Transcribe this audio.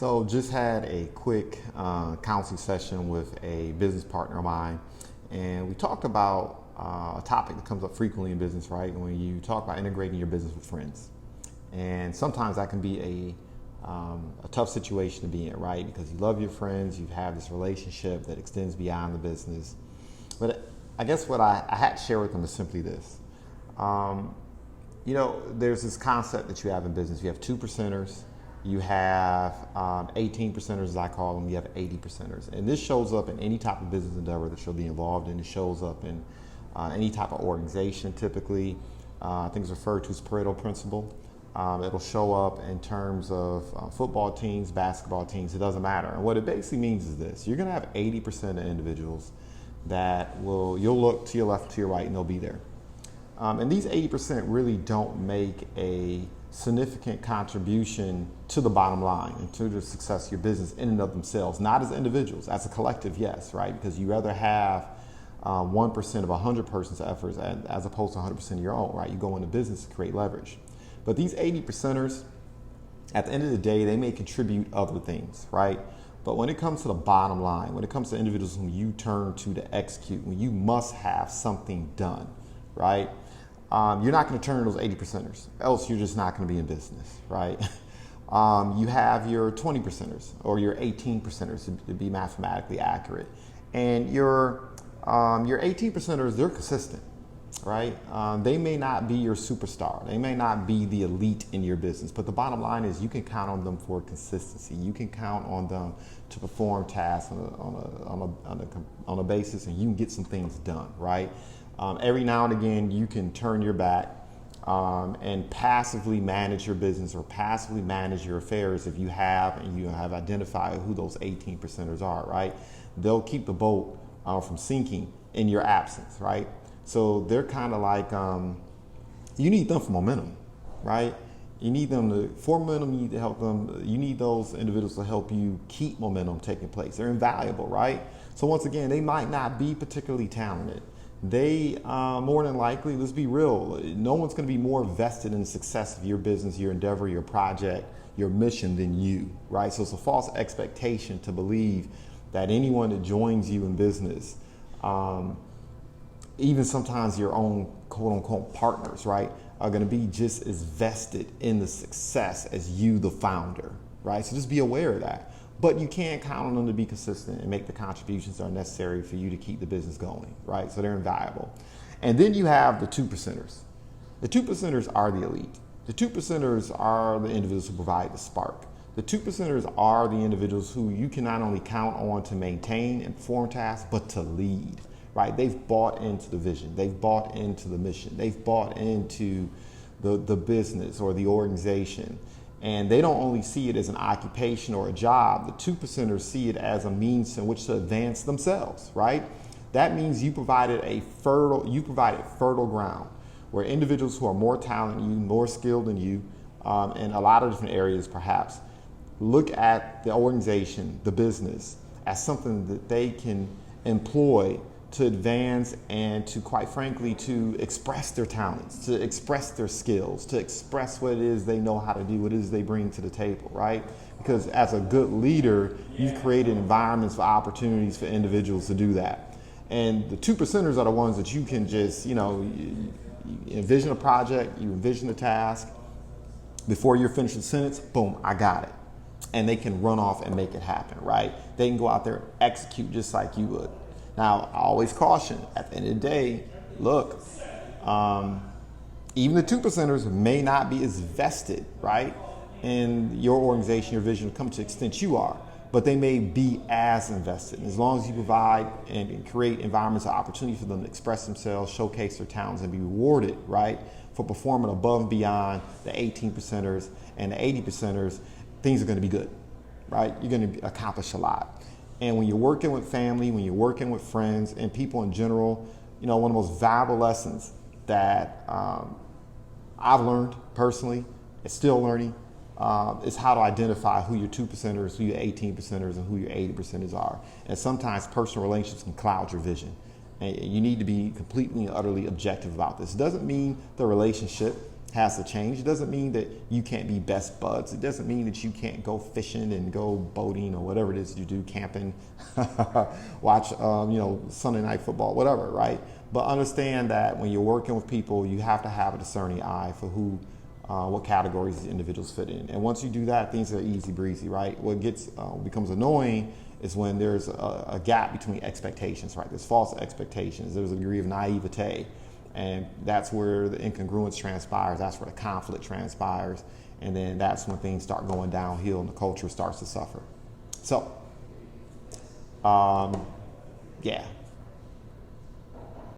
So just had a quick counseling session with a business partner of mine, and we talked about a topic that comes up frequently in business, right? When you talk about integrating your business with friends. And sometimes that can be a tough situation to be in, right? Because you love your friends, you have this relationship that extends beyond the business. But I guess what I had to share with them is simply this. There's this concept that you have in business. You have 2%ers, you have 18%ers, as I call them, you have 80%ers. And this shows up in any type of business endeavor that you'll be involved in. It shows up in any type of organization, typically. I think it's referred to as Pareto principle. It'll show up in terms of football teams, basketball teams, it doesn't matter. And what it basically means is this: you're gonna have 80% of individuals that you'll look to your left, to your right, and they'll be there. And these 80% really don't make a significant contribution to the bottom line and to the success of your business in and of themselves, not as individuals, as a collective, yes, right? Because you rather have 1% of 100 person's efforts as opposed to 100% of your own, right? You go into business to create leverage. But these 80%ers, at the end of the day, they may contribute other things, right? But when it comes to the bottom line, when it comes to individuals whom you turn to execute, when you must have something done, right? You're not going to turn to those 80%ers, else you're just not going to be in business, right? You have your 20%ers or your 18%ers to be mathematically accurate. And your 18%ers, they're consistent, right? They may not be your superstar. They may not be the elite in your business, but the bottom line is you can count on them for consistency. You can count on them to perform tasks on a basis, and you can get some things done, right? Every now and again, you can turn your back and passively manage your business or passively manage your affairs if you have identified who those 18%ers are, right? They'll keep the boat from sinking in your absence, right? So they're kind of like, you need them for momentum, right? You need them for momentum, you need to help them. You need those individuals to help you keep momentum taking place. They're invaluable, right? So once again, they might not be particularly talented. They, more than likely, let's be real, no one's going to be more vested in the success of your business, your endeavor, your project, your mission than you, right? So it's a false expectation to believe that anyone that joins you in business, even sometimes your own quote unquote partners, right, are going to be just as vested in the success as you, the founder, right? So just be aware of that. But you can't count on them to be consistent and make the contributions that are necessary for you to keep the business going, right? So they're invaluable. And then you have the 2%ers. The 2%ers are the elite. The 2%ers are the individuals who provide the spark. The 2%ers are the individuals who you can not only count on to maintain and perform tasks, but to lead, right? They've bought into the vision. They've bought into the mission. They've bought into the business or the organization. And they don't only see it as an occupation or a job. The 2%ers see it as a means in which to advance themselves, right? That means you provided fertile ground where individuals who are more talented than you, more skilled than you, in a lot of different areas perhaps, look at the organization, the business, as something that they can employ to advance and to, quite frankly, to express their talents, to express their skills, to express what it is they know how to do, what it is they bring to the table, right? Because as a good leader, you've created environments for opportunities for individuals to do that. And the 2%ers are the ones that you can just, you envision a project, you envision a task, before you're finished the sentence, boom, I got it. And they can run off and make it happen, right? They can go out there and execute just like you would. Now, I always caution, at the end of the day, look, even the 2%ers may not be as vested, right, in your organization, your vision, to come to the extent you are, but they may be as invested. And as long as you provide and create environments of opportunity for them to express themselves, showcase their talents, and be rewarded, right, for performing above and beyond the 18%ers and the 80%ers, things are going to be good, right? You're going to accomplish a lot. And when you're working with family, when you're working with friends and people in general, one of the most valuable lessons that I've learned personally, and still learning, is how to identify who your 2%ers, who your 18%ers, and who your 80%ers are. And sometimes personal relationships can cloud your vision. And you need to be completely and utterly objective about this. It doesn't mean the relationship has to change. It doesn't mean that you can't be best buds. It doesn't mean that you can't go fishing and go boating or whatever it is you do, camping, watch Sunday night football, whatever, right? But understand that when you're working with people, you have to have a discerning eye for what categories these individuals fit in. And once you do that, things are easy breezy, right? What becomes annoying is when there's a gap between expectations, right? There's false expectations. There's a degree of naivete. And that's where the incongruence transpires. That's where the conflict transpires. And then that's when things start going downhill and the culture starts to suffer. So, yeah.